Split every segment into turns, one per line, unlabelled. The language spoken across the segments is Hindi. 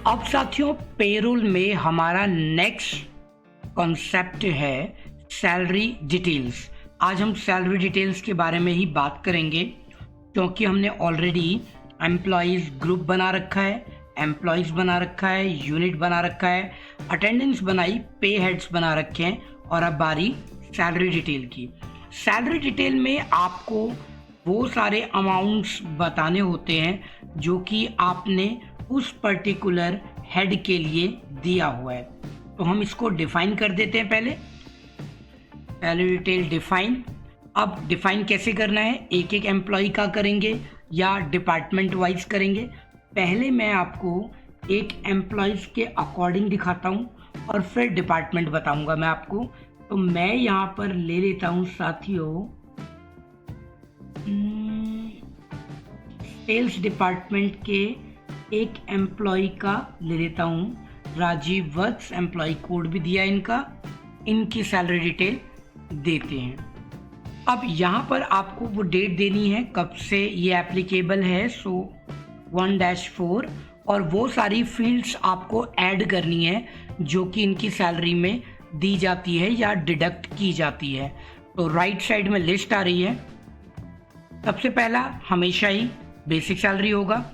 अब साथियों पेरोल में हमारा नेक्स्ट कॉन्सेप्ट है सैलरी डिटेल्स। आज हम सैलरी डिटेल्स के बारे में ही बात करेंगे क्योंकि हमने ऑलरेडी एम्प्लॉयज़ ग्रुप बना रखा है, एम्प्लॉयज़ बना रखा है, यूनिट बना रखा है, अटेंडेंस बनाई, पे हेड्स बना रखे हैं और अब बारी सैलरी डिटेल की। सैलरी डिटेल में आपको वो सारे अमाउंट्स बताने होते हैं जो कि आपने उस पर्टिकुलर हेड के लिए दिया हुआ है। तो हम इसको डिफाइन कर देते हैं। पहले सैलरी डिटेल डिफाइन। अब डिफाइन कैसे करना है, एक एक एम्प्लॉय का करेंगे या डिपार्टमेंट वाइज करेंगे। पहले मैं आपको एक एम्प्लॉयज़ के अकॉर्डिंग दिखाता हूँ और फिर डिपार्टमेंट बताऊँगा मैं आपको। तो मैं यहाँ पर ले लेता हूँ साथियों सेल्स डिपार्टमेंट के एक एम्प्लॉय का ले लेता हूँ, राजीव वत्स। एम्प्लॉय कोड भी दिया इनका, इनकी सैलरी डिटेल देते हैं। अब यहाँ पर आपको वो डेट देनी है कब से ये एप्लीकेबल है, सो 1-4, और वो सारी फील्ड्स आपको ऐड करनी है जो कि इनकी सैलरी में दी जाती है या डिडक्ट की जाती है। तो राइट साइड में लिस्ट आ रही है। सबसे पहला हमेशा ही बेसिक सैलरी होगा,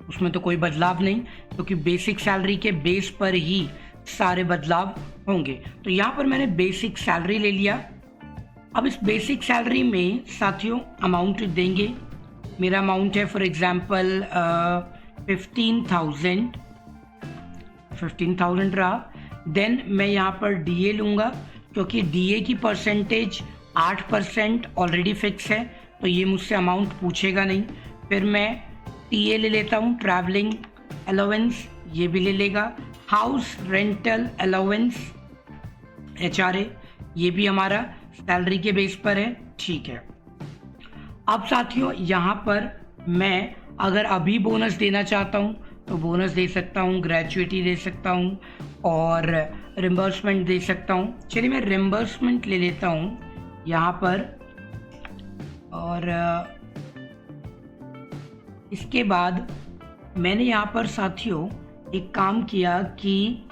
उसमें तो कोई बदलाव नहीं क्योंकि बेसिक सैलरी के बेस पर ही सारे बदलाव होंगे। तो यहाँ पर मैंने बेसिक सैलरी ले लिया। अब इस बेसिक सैलरी में साथियों अमाउंट देंगे। मेरा अमाउंट है फॉर एग्जांपल 15,000 रहा। देन मैं यहाँ पर डीए लूँगा क्योंकि डीए की परसेंटेज 8% ऑलरेडी फिक्स है, तो ये मुझसे अमाउंट पूछेगा नहीं। फिर मैं टीए ले लेता हूँ, ट्रैवलिंग अलाउंस, ये भी ले लेगा। हाउस रेंटल अलाउंस HRA, ये भी हमारा सैलरी के बेस पर है, ठीक है। अब साथियों यहाँ पर मैं अगर अभी बोनस देना चाहता हूँ तो बोनस दे सकता हूँ, ग्रेजुएटी दे सकता हूँ और रिम्बर्समेंट दे सकता हूँ। चलिए मैं रिम्बर्समेंट ले लेता हूँ यहाँ पर। और इसके बाद मैंने यहाँ पर साथियों एक काम किया कि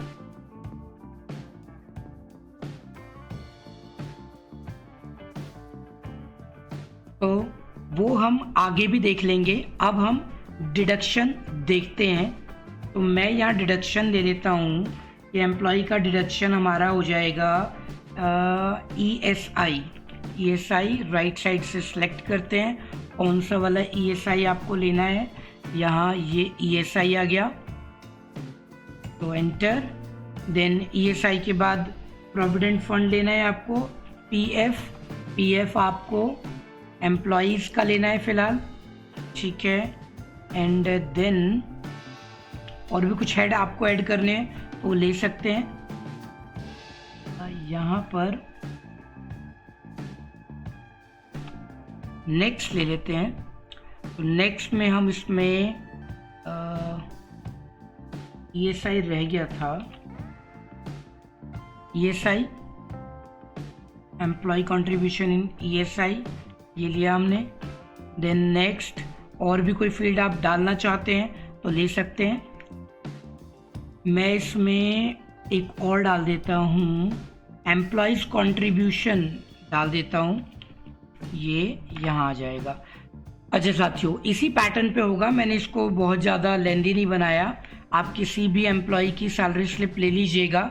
तो वो हम आगे भी देख लेंगे। अब हम डिडक्शन देखते हैं। तो मैं यहाँ डिडक्शन ले लेता हूँ कि एम्प्लॉय का डिडक्शन हमारा हो जाएगा ESI राइट साइड से सिलेक्ट करते हैं कौन सा वाला ESI आपको लेना है। यहाँ ये ESI आ गया तो एंटर। देन ESI के बाद प्रोविडेंट फंड लेना है आपको, PF आपको एम्प्लॉयज़ का लेना है फ़िलहाल, ठीक है। एंड देन और भी कुछ हेड आपको ऐड करने हैं तो ले सकते हैं। यहाँ पर नेक्स्ट ले लेते हैं। तो नेक्स्ट में हम इसमें ESI रह गया था, ESI employ contribution in ESI ये लिया हमने। देन नेक्स्ट और भी कोई फील्ड आप डालना चाहते हैं तो ले सकते हैं। मैं इसमें एक और डाल देता हूँ, एम्प्लॉयज़ कंट्रीब्यूशन डाल देता हूँ, ये यहाँ आ जाएगा। अच्छा साथियों इसी पैटर्न पे होगा, मैंने इसको बहुत ज़्यादा लेंदी नहीं बनाया। आप किसी भी एम्प्लॉय की सैलरी स्लिप ले लीजिएगा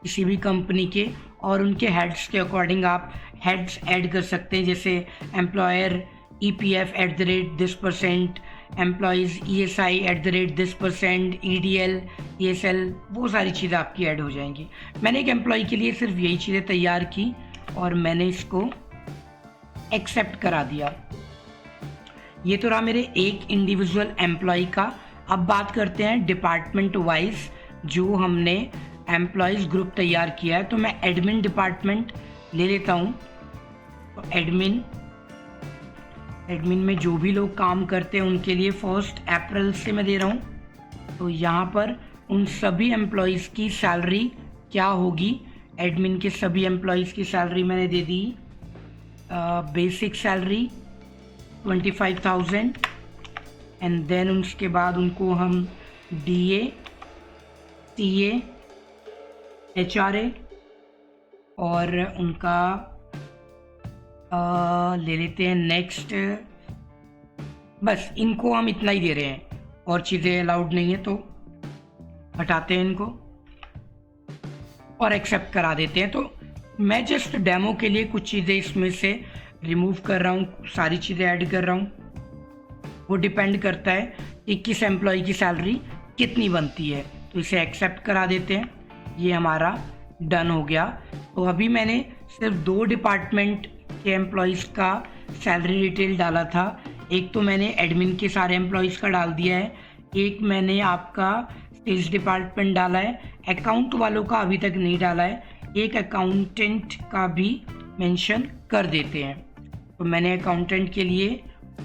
किसी भी कंपनी के और उनके हेड्स के अकॉर्डिंग आप हेड्स ऐड कर सकते हैं, जैसे employer EPF @this%, employees ESI @this%, EDL ESL, वो सारी चीज़ें आपकी ऐड हो जाएंगी। मैंने एक एम्प्लॉय के लिए सिर्फ यही चीज़ें तैयार की और मैंने इसको एक्सेप्ट करा दिया। ये तो रहा मेरे एक इंडिविजुअल एम्प्लॉय का। अब बात करते हैं डिपार्टमेंट वाइज जो हमने एम्प्लॉयज़ ग्रुप तैयार किया है। तो मैं एडमिन डिपार्टमेंट ले लेता हूँ। तो एडमिन में जो भी लोग काम करते हैं उनके लिए 1 अप्रैल से मैं दे रहा हूँ। तो यहाँ पर उन सभी एम्प्लॉयज़ की सैलरी क्या होगी, एडमिन के सभी एम्प्लॉयज़ की सैलरी मैंने दे दी। बेसिक सैलरी 25,000 एंड देन उसके बाद उनको हम DA CA, HRA और उनका ले लेते हैं नेक्स्ट। बस इनको हम इतना ही दे रहे हैं, और चीज़ें अलाउड नहीं है तो हटाते हैं इनको और एक्सेप्ट करा देते हैं। तो मैं जस्ट डेमो के लिए कुछ चीज़ें इसमें से रिमूव कर रहा हूँ, सारी चीज़ें ऐड कर रहा हूँ। वो डिपेंड करता है कि किस एम्प्लॉय की सैलरी कितनी बनती है। तो इसे एक्सेप्ट करा देते हैं। ये हमारा डन हो गया। तो अभी मैंने सिर्फ 2 डिपार्टमेंट के एम्प्लॉयज़ का सैलरी डिटेल डाला था। एक तो मैंने एडमिन के सारे एम्प्लॉयज़ का डाल दिया है, एक मैंने आपका सेल्स डिपार्टमेंट डाला है। अकाउंट वालों का अभी तक नहीं डाला है, एक अकाउंटेंट का भी मेंशन कर देते हैं। तो मैंने अकाउंटेंट के लिए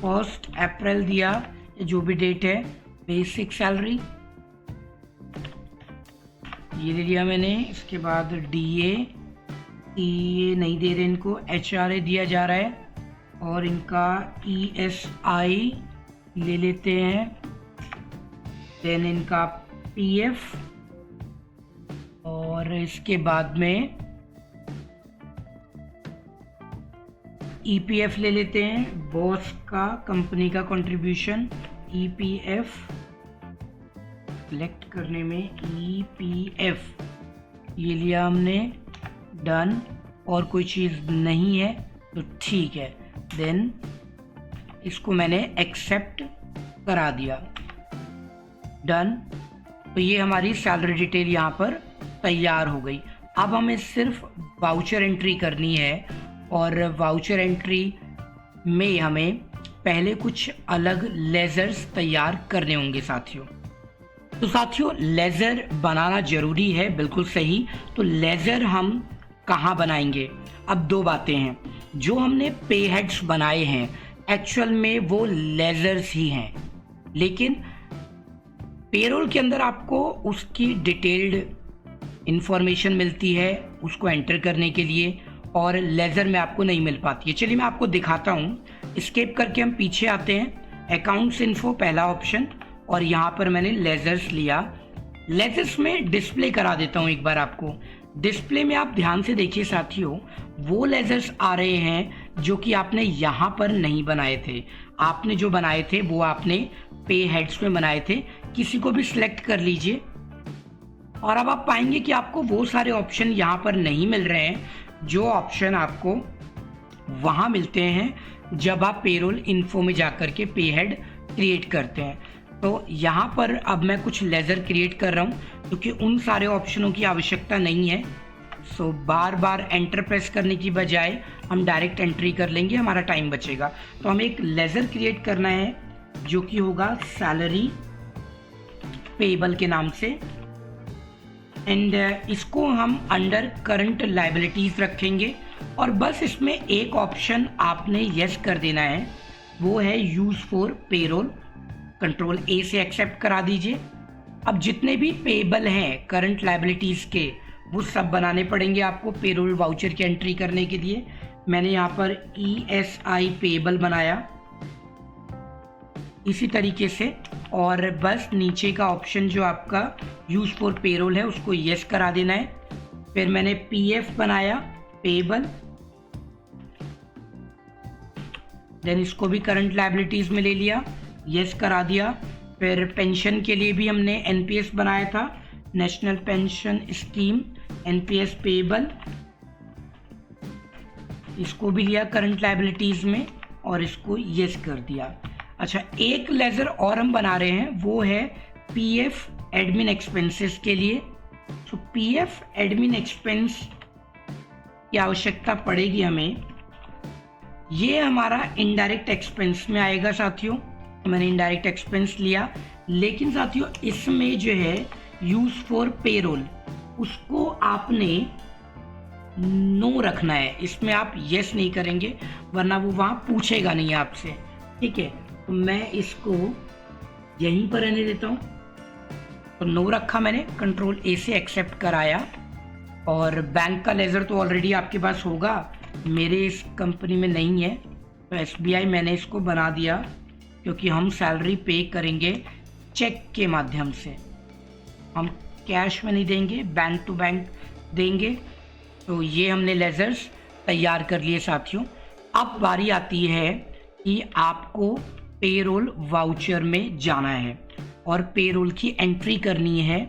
1 अप्रैल दिया, जो भी डेट है। बेसिक सैलरी ये ले लिया मैंने। इसके बाद DA ये नहीं दे रहे इनको, HRA दिया जा रहा है, और इनका ESI ले लेते हैं। देन इनका PF, और इसके बाद में EPF ले लेते हैं, बॉस का कंपनी का कंट्रीब्यूशन EPF सिलेक्ट करने में EPF ये लिया हमने, डन। और कोई चीज़ नहीं है तो ठीक है। देन इसको मैंने एक्सेप्ट करा दिया, डन। तो ये हमारी सैलरी डिटेल यहाँ पर तैयार हो गई। अब हमें सिर्फ वाउचर एंट्री करनी है, और वाउचर एंट्री में हमें पहले कुछ अलग लेजर्स तैयार करने होंगे साथियों। तो साथियों लेज़र बनाना ज़रूरी है, बिल्कुल सही। तो लेज़र हम कहाँ बनाएंगे? अब 2 बातें हैं। जो हमने पे हेड्स बनाए हैं एक्चुअल में वो लेज़र्स ही हैं, लेकिन पेरोल के अंदर आपको उसकी डिटेल्ड इंफॉर्मेशन मिलती है उसको एंटर करने के लिए, और लेज़र में आपको नहीं मिल पाती है। चलिए मैं आपको दिखाता हूँ। स्केप करके हम पीछे आते हैं, अकाउंट्स इन्फो पहला ऑप्शन, और यहाँ पर मैंने लेज़र्स लिया। लेज़र्स में डिस्प्ले करा देता हूँ एक बार आपको। डिस्प्ले में आप ध्यान से देखिए साथियों, वो लेज़र्स आ रहे हैं जो कि आपने यहाँ पर नहीं बनाए थे। आपने जो बनाए थे वो आपने पे हेड्स में बनाए थे। किसी को भी सिलेक्ट कर लीजिए, और अब आप पाएंगे कि आपको वो सारे ऑप्शन यहाँ पर नहीं मिल रहे हैं जो ऑप्शन आपको वहाँ मिलते हैं जब आप पेरोल इन्फो में जाकर के पे हेड क्रिएट करते हैं। तो यहाँ पर अब मैं कुछ लेज़र क्रिएट कर रहा हूँ क्योंकि उन सारे ऑप्शनों की आवश्यकता नहीं है। सो बार बार एंटर प्रेस करने की बजाय हम डायरेक्ट एंट्री कर लेंगे, हमारा टाइम बचेगा। तो हमें एक लेज़र क्रिएट करना है जो कि होगा सैलरी पेएबल के नाम से, एंड इसको हम अंडर करंट लायबिलिटीज रखेंगे, और बस इसमें एक ऑप्शन आपने यस कर देना है, वो है use for payroll. Control A से एक्सेप्ट करा दीजिए। अब जितने भी पेएबल हैं करंट लायबिलिटीज के वो सब बनाने पड़ेंगे आपको पेरोल वाउचर की एंट्री करने के लिए। मैंने यहाँ पर ESI पेएबल बनाया इसी तरीके से, और बस नीचे का ऑप्शन जो आपका यूज फॉर पेरोल है उसको यस करा देना है। फिर मैंने PF बनाया पेएबल, देन इसको भी करंट लायबिलिटीज में ले लिया, यस करा दिया। फिर पेंशन के लिए भी हमने NPS बनाया था, national pension scheme NPS payable, इसको भी लिया करंट लायबिलिटीज में और इसको यस कर दिया। अच्छा, एक लेजर और हम बना रहे हैं, वो है PF एडमिन एक्सपेंसेस के लिए। तो PF एडमिन एक्सपेंस की आवश्यकता पड़ेगी हमें। ये हमारा इनडायरेक्ट एक्सपेंस में आएगा साथियों। तो मैंने इनडायरेक्ट एक्सपेंस लिया, लेकिन साथियों इसमें जो है यूज फॉर पेरोल उसको आपने नो रखना है। इसमें आप यस नहीं करेंगे वरना वो वहाँ पूछेगा नहीं आपसे, ठीक है। तो मैं इसको यहीं पर रहने देता हूँ। तो नो रखा मैंने, कंट्रोल A से एक्सेप्ट कराया। और बैंक का लेज़र तो ऑलरेडी आपके पास होगा, मेरे इस कंपनी में नहीं है। तो SBI मैंने इसको बना दिया क्योंकि हम सैलरी पे करेंगे चेक के माध्यम से। हम कैश में नहीं देंगे, बैंक टू बैंक देंगे। तो ये हमने लेजर्स तैयार कर लिए साथियों। अब बारी आती है कि आपको पेरोल वाउचर में जाना है और पेरोल की एंट्री करनी है।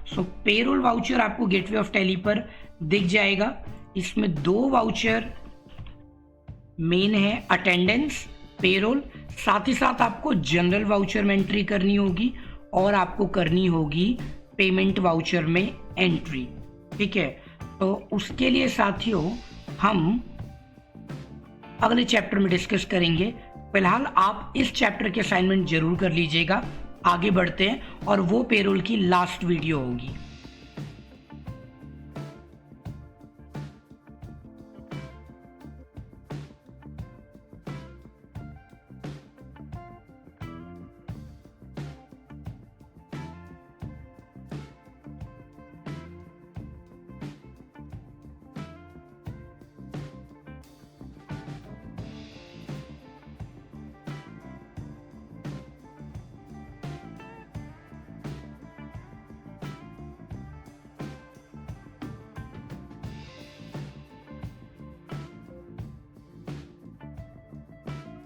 सो पेरोल वाउचर आपको गेटवे ऑफ टैली पर दिख जाएगा। इसमें 2 वाउचर मेन है, अटेंडेंस, पेरोल, साथ ही साथ आपको जनरल वाउचर में एंट्री करनी होगी और आपको करनी होगी पेमेंट वाउचर में एंट्री। ठीक है, तो उसके लिए साथियों हम अगले चैप्टर में डिस्कस करेंगे। फिलहाल आप इस चैप्टर के असाइनमेंट जरूर कर लीजिएगा। आगे बढ़ते हैं और वो पेरोल की लास्ट वीडियो होगी।